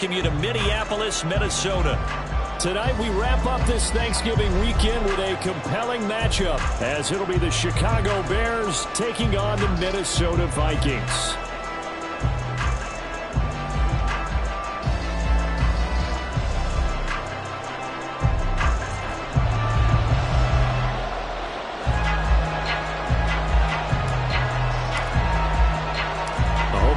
Welcome you to Minneapolis, Minnesota. Tonight we wrap up this Thanksgiving weekend with a compelling matchup, as it'll be the Chicago Bears taking on the Minnesota Vikings.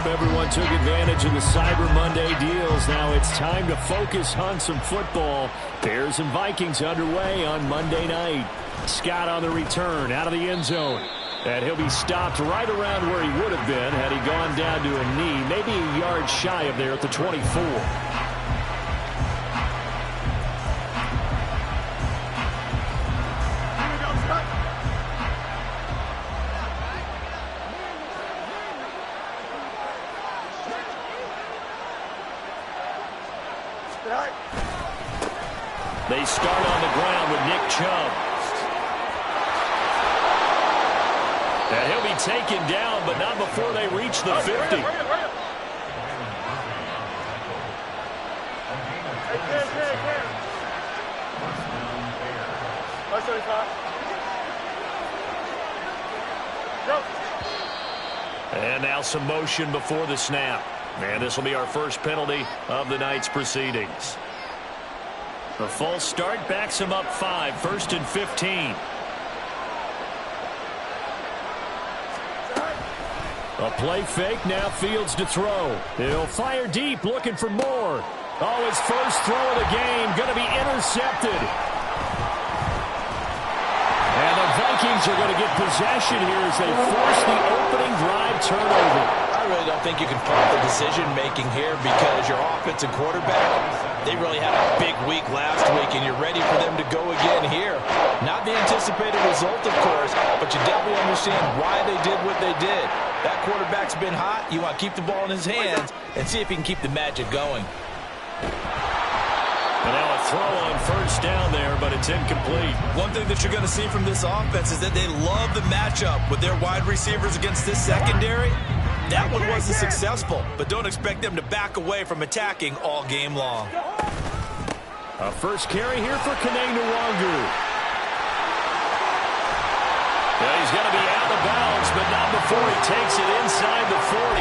Everyone took advantage of the Cyber Monday deals. Now it's time to focus on some football. Bears and Vikings underway on Monday night. Scott on the return out of the end zone. And he'll be stopped right around where he would have been had he gone down to a knee, maybe a yard shy of there at the 24. They start on the ground with Nick Chubb. And he'll be taken down, but not before they reach the 50. And now some motion before the snap. And this will be our first penalty of the night's proceedings. The false start backs him up 5, 1st and 15. A play fake, now Fields to throw. He'll fire deep, looking for more. Oh, his first throw of the game, going to be intercepted. And the Vikings are going to get possession here as they force the opening drive turnover. I really don't think you can fault the decision-making here because your offensive quarterback, they really had a big week last week, and you're ready for them to go again here. Not the anticipated result, of course, but you definitely understand why they did what they did. That quarterback's been hot. You want to keep the ball in his hands and see if he can keep the magic going. And now a throw on first down there, but it's incomplete. One thing that you're going to see from this offense is that they love the matchup with their wide receivers against this secondary. That one wasn't successful, but don't expect them to back away from attacking all game long. A first carry here for Kene Nwangu. Well, he's going to be out of bounds, but not before he takes it inside the 40.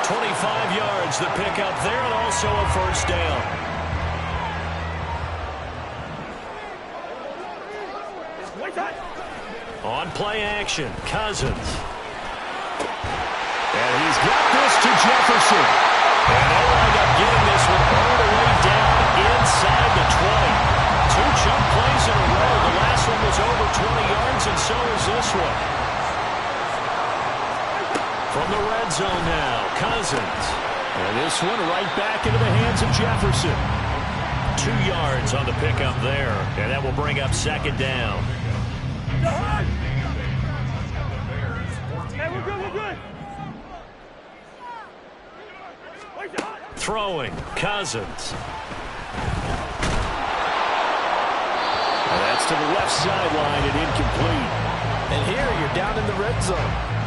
25 yards, the pickup there, and also a first down. On play action, Cousins. And he's got this to Jefferson. And they'll wind up getting this one all the way down inside the 20. 2 jump plays in a row. The last one was over 20 yards, and so is this one. From the red zone now, Cousins. And this one right back into the hands of Jefferson. 2 yards on the pickup there. And that will bring up second down. Hey, we're good, we're good. Throwing, Cousins. And that's to the left sideline and incomplete. And here you're down in the red zone.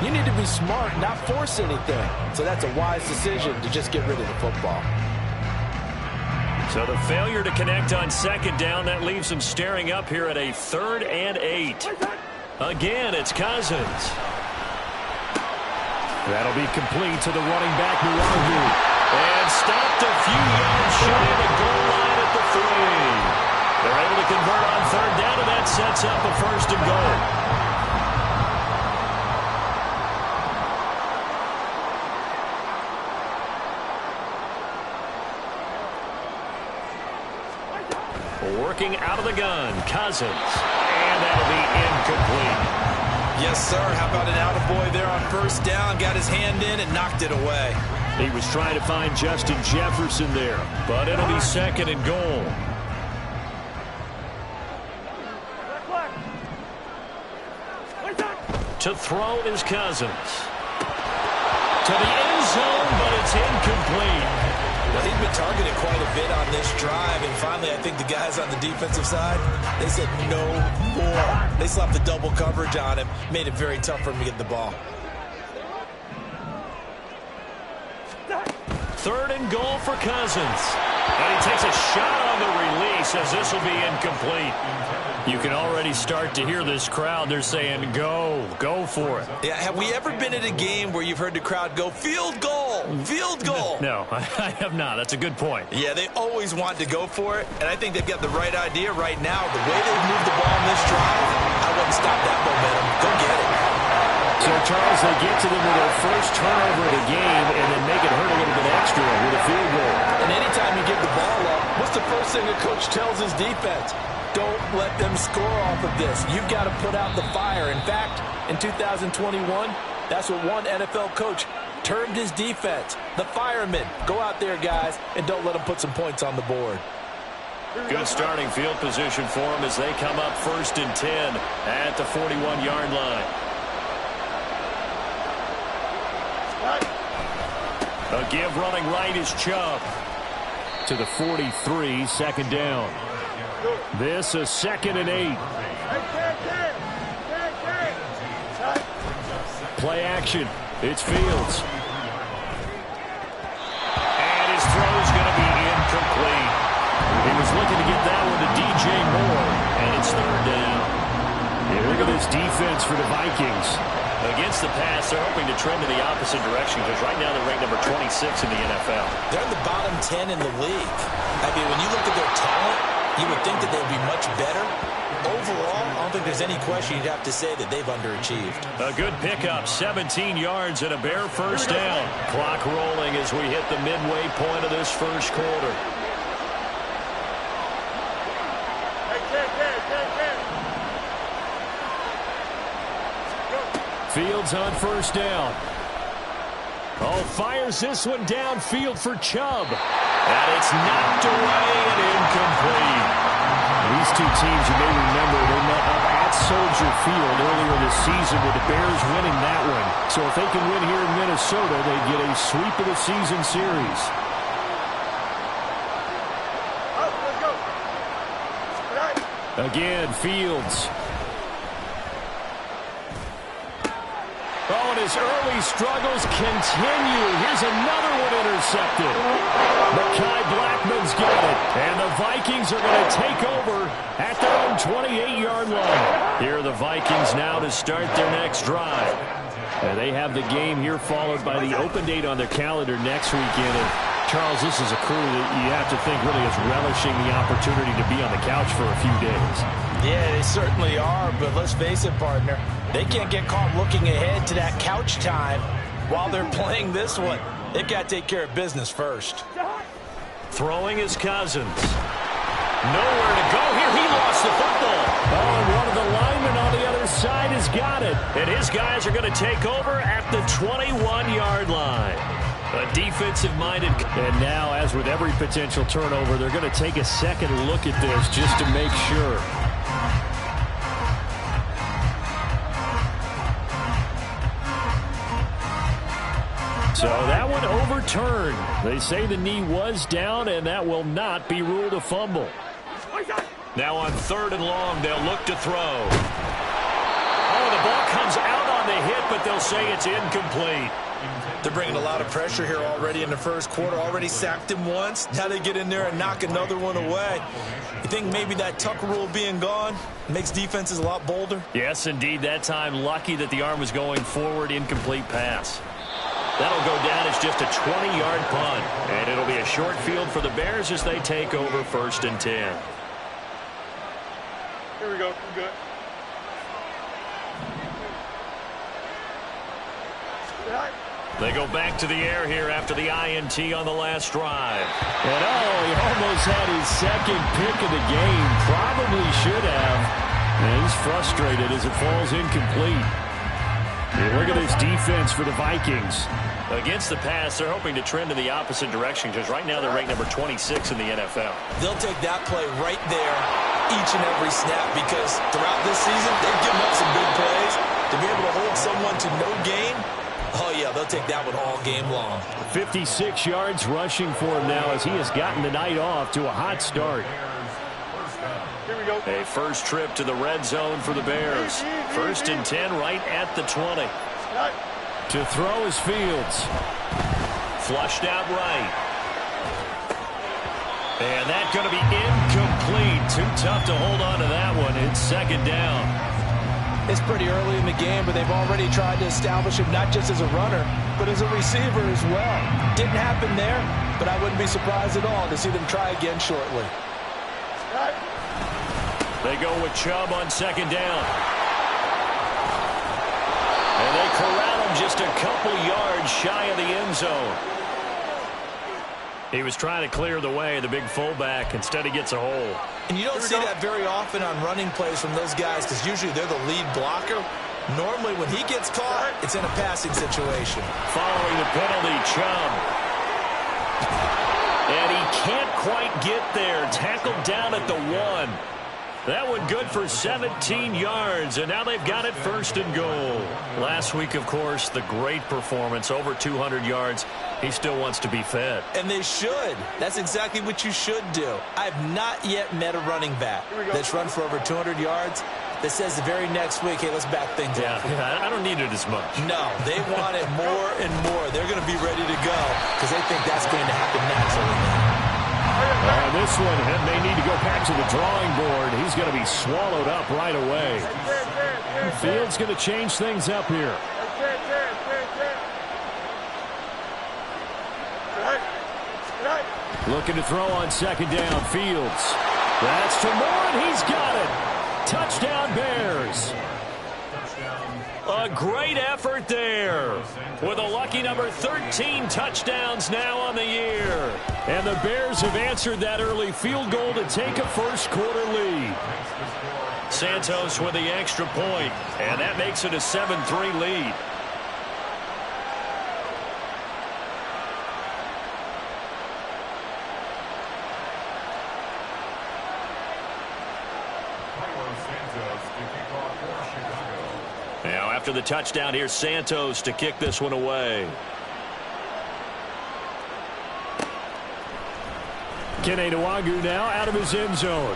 You need to be smart, not force anything. So that's a wise decision to just get rid of the football. So the failure to connect on second down, that leaves them staring up here at a 3rd and 8. Again, it's Cousins. That'll be complete to the running back, Nwangu. And stopped a few yards shy of the goal line at the 3. They're able to convert on 3rd down, and that sets up a 1st and goal. Working out of the gun, Cousins. And that'll be incomplete. Yes, sir. How about an attaboy there on first down? Got his hand in and knocked it away. He was trying to find Justin Jefferson there, but it'll be 2nd and goal. To throw is Cousins. To the end zone, but it's incomplete. Well, he's been targeted quite a bit on this drive, and finally I think the guys on the defensive side, they said no more. They slapped the double coverage on him, made it very tough for him to get the ball. 3rd and goal for Cousins. And he takes a shot on the release as this will be incomplete. You can already start to hear this crowd. They're saying, go for it. Yeah, have we ever been at a game where you've heard the crowd go, field goal, field goal? No, I have not. That's a good point. Yeah, they always want to go for it, and I think they've got the right idea right now. The way they've moved the ball in this drive, I wouldn't stop that momentum. Go get it. So, Charles, they get to them with their first turnover of the game and then make it hurt a little bit extra with a field goal. And anytime you give the ball up, what's the first thing a coach tells his defense? Don't let them score off of this. You've got to put out the fire. In fact, in 2021, that's what one NFL coach termed his defense. The firemen. Go out there, guys, and don't let them put some points on the board. Good starting field position for them as they come up 1st and 10 at the 41-yard line. A give running right is Chubb to the 43, 2nd down. This is 2nd and 8. Play action. It's Fields. And his throw is going to be incomplete. He was looking to get that one to DJ Moore, and it's 3rd down. Yeah, look at this defense for the Vikings. Against the pass, they're hoping to trend in the opposite direction because right now they're ranked number 26 in the NFL. They're in the bottom 10 in the league. I mean, when you look at their talent, you would think that they'd be much better. Overall, I don't think there's any question you'd have to say that they've underachieved. A good pickup, 17 yards and a bare 1st down. Clock rolling as we hit the midway point of this 1st quarter. Fields on 1st down. Oh, fires this one downfield for Chubb. And it's knocked away and incomplete. These two teams, you may remember, they met up at Soldier Field earlier this season with the Bears winning that one. So if they can win here in Minnesota, they get a sweep of the season series. Again, Fields. Oh, and his early struggles continue. Here's another one intercepted. Mekhi Blackman's got it. And the Vikings are going to take over at their own 28-yard line. Here are the Vikings now to start their next drive. And they have the game here followed by the open date on their calendar next weekend. And Charles, this is a crew that you have to think really is relishing the opportunity to be on the couch for a few days. Yeah, they certainly are, but let's face it, partner. They can't get caught looking ahead to that couch time while they're playing this one. They've got to take care of business first. Throwing is Cousins. Nowhere to go here. He lost the football. Oh, and one of the linemen on the other side has got it. And his guys are going to take over at the 21-yard line. A defensive-minded. And now, as with every potential turnover, they're going to take a second look at this just to make sure. So that one overturned. They say the knee was down, and that will not be ruled a fumble. Now on 3rd and long, they'll look to throw. Oh, the ball comes out on the hit, but they'll say it's incomplete. They're bringing a lot of pressure here already in the 1st quarter. Already sacked him once. Now they get in there and knock another one away. You think maybe that Tucker rule being gone makes defenses a lot bolder? Yes, indeed. That time, lucky that the arm was going forward. Incomplete pass. That'll go down as just a 20-yard punt. And it'll be a short field for the Bears as they take over 1st and 10. Here we go. Good. They go back to the air here after the INT on the last drive. And oh, he almost had his 2nd pick of the game. Probably should have. And he's frustrated as it falls incomplete. And look at this defense for the Vikings. Against the pass, they're hoping to trend in the opposite direction because right now they're ranked number 26 in the NFL. They'll take that play right there each and every snap because throughout this season, they've given up some big plays. To be able to hold someone to no gain, oh, yeah, they'll take that one all game long. 56 yards rushing for him now as he has gotten the night off to a hot start. Here we go. A first trip to the red zone for the Bears. 1st and 10 right at the 20. To throw is Fields. Flushed out right. And that's going to be incomplete. Too tough to hold on to that one. It's second down. It's pretty early in the game, but they've already tried to establish him not just as a runner, but as a receiver as well. Didn't happen there, but I wouldn't be surprised at all to see them try again shortly. They go with Chubb on second down. And they corral him just a couple yards shy of the end zone. He was trying to clear the way, the big fullback. Instead, he gets a hole. And you don't see that very often on running plays from those guys because usually they're the lead blocker. Normally, when he gets caught, it's in a passing situation. Following the penalty, Chubb. And he can't quite get there. Tackled down at the 1. That one good for 17 yards, and now they've got it first and goal. Last week, of course, the great performance, over 200 yards. He still wants to be fed. And they should. That's exactly what you should do. I've not yet met a running back that's run for over 200 yards that says the very next week, hey, let's back things up. Yeah, I don't need it as much. No, they want it more and more. They're going to be ready to go because they think that's going to happen naturally now. This one may need to go back to the drawing board. He's going to be swallowed up right away. Fields going to change things up here. Looking to throw on second down. Fields. That's to Moore, and he's got it. Touchdown Bears. A great effort there with a lucky number 13 touchdowns now on the year. And the Bears have answered that early field goal to take a first quarter lead. Santos with the extra point, and that makes it a 7-3 lead. Now after the touchdown, here's Santos to kick this one away. Kene Nwagu now out of his end zone.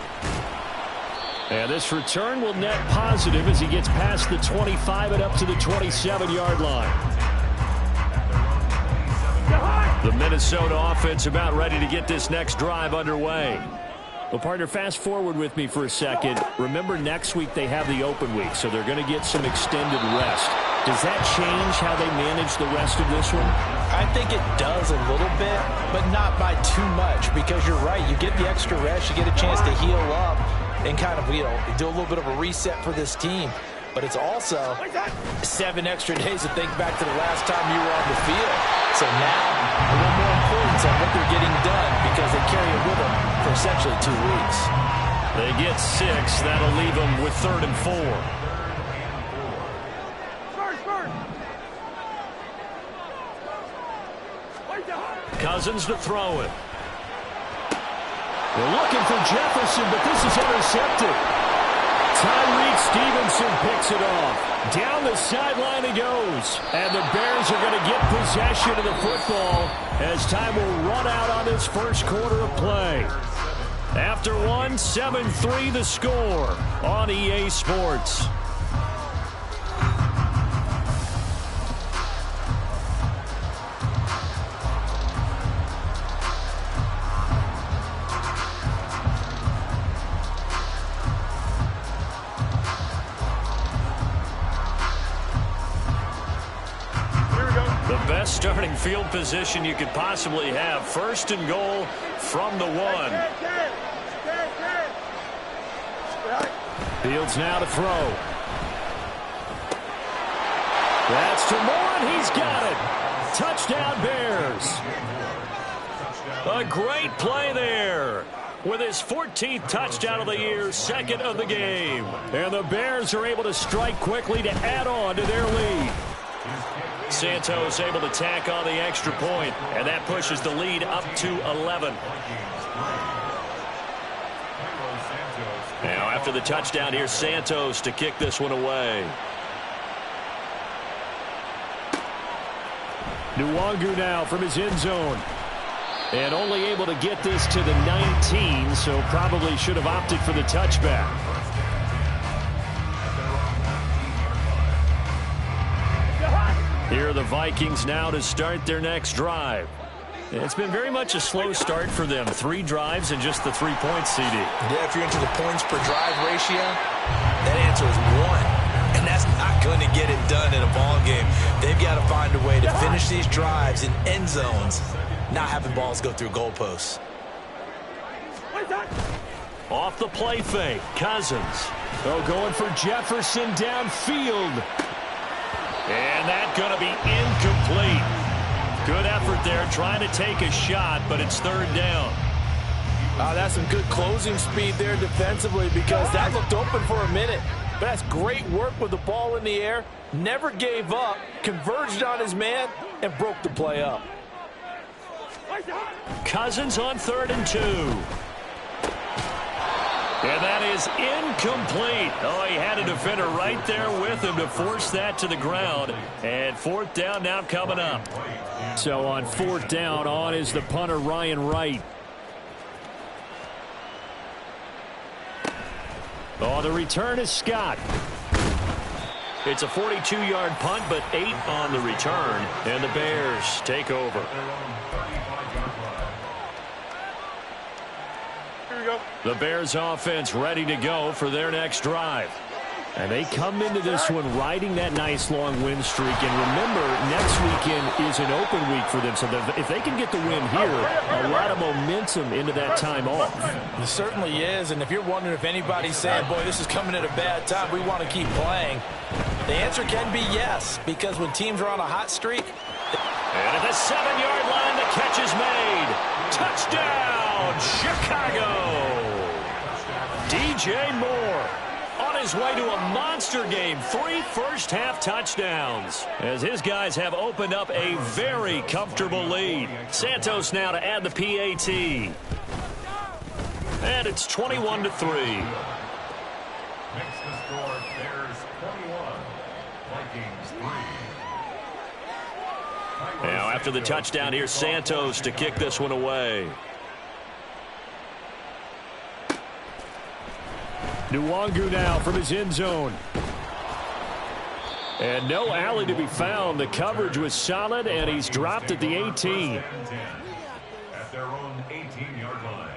And this return will net positive as he gets past the 25 and up to the 27-yard line. The Minnesota offense about ready to get this next drive underway. Well, partner, fast forward with me for a second. Remember, next week they have the open week, so they're going to get some extended rest. Does that change how they manage the rest of this one? I think it does a little bit, but not by too much, because you're right. You get the extra rest, you get a chance to heal up and kind of, do a little bit of a reset for this team. But it's also 7 extra days to think back to the last time you were on the field. So now, a little more importance on what they're getting done because they carry it with them for essentially 2 weeks. They get 6. That'll leave them with 3rd and 4. Cousins to throw it. They're looking for Jefferson, but this is intercepted. Tyreek Stevenson picks it off. Down the sideline he goes. And the Bears are going to get possession of the football as time will run out on this first quarter of play. After 1, 7-3 the score on EA Sports. Best starting field position you could possibly have. 1st and goal from the 1. Fields now to throw. That's to Moore, and he's got it. Touchdown Bears. A great play there. With his 14th touchdown of the year, 2nd of the game. And the Bears are able to strike quickly to add on to their lead. Santos able to tack on the extra point, and that pushes the lead up to 11. Now after the touchdown, here's Santos to kick this one away. Nwagu now from his end zone. And only able to get this to the 19, so probably should have opted for the touchback. Here are the Vikings now to start their next drive. It's been very much a slow start for them. 3 drives and just the 3 points, CD. Yeah, if you're into the points per drive ratio, that answer is 1. And that's not going to get it done in a ball game. They've got to find a way to finish these drives in end zones, not having balls go through goalposts. Off the play fake, Cousins. Oh, going for Jefferson downfield. And that's going to be incomplete. Good effort there, trying to take a shot, but it's 3rd down. That's some good closing speed there defensively, because that looked open for a minute. But that's great work with the ball in the air. Never gave up, converged on his man, and broke the play up. Cousins on 3rd and 2. And that is incomplete. Oh, he had a defender right there with him to force that to the ground. And 4th down now coming up. So on 4th down, on is the punter, Ryan Wright. Oh, the return is Scott. It's a 42-yard punt, but 8 on the return. And the Bears take over. The Bears offense ready to go for their next drive. And they come into this one riding that nice long win streak. And remember, next weekend is an open week for them. So if they can get the win here, a lot of momentum into that time off. It certainly is. And if you're wondering if anybody's saying, boy, this is coming at a bad time, we want to keep playing, the answer can be yes. Because when teams are on a hot streak. And at the 7-yard line, the catch is made. Touchdown, Chicago. DJ Moore on his way to a monster game. 3 first-half touchdowns as his guys have opened up a very comfortable lead. Santos now to add the PAT. And it's 21-3. Makes the score Bears 21, Vikings 3. Now after the touchdown, here's Santos to kick this one away. Nwangu now from his end zone. And no alley to be found. The coverage was solid, and he's dropped at the 18. At their own 18-yard line.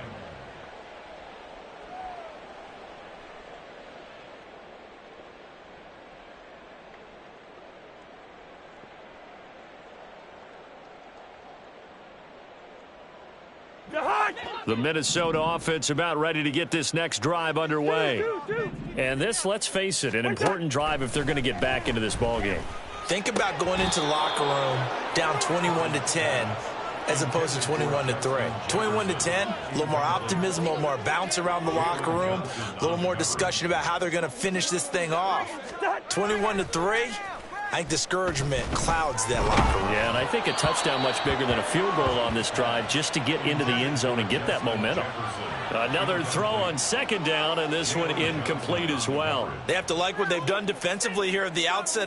The Minnesota offense about ready to get this next drive underway. And this, let's face it, an important drive if they're going to get back into this ballgame. Think about going into the locker room down 21-10 as opposed to 21-3. 21-10, a little more optimism, a little more bounce around the locker room, a little more discussion about how they're going to finish this thing off. 21-3, I think discouragement clouds that locker room. Yeah, and I think a touchdown much bigger than a field goal on this drive just to get into the end zone and get that momentum. Another throw on 2nd down, and this one incomplete as well. They have to like what they've done defensively here at the outset.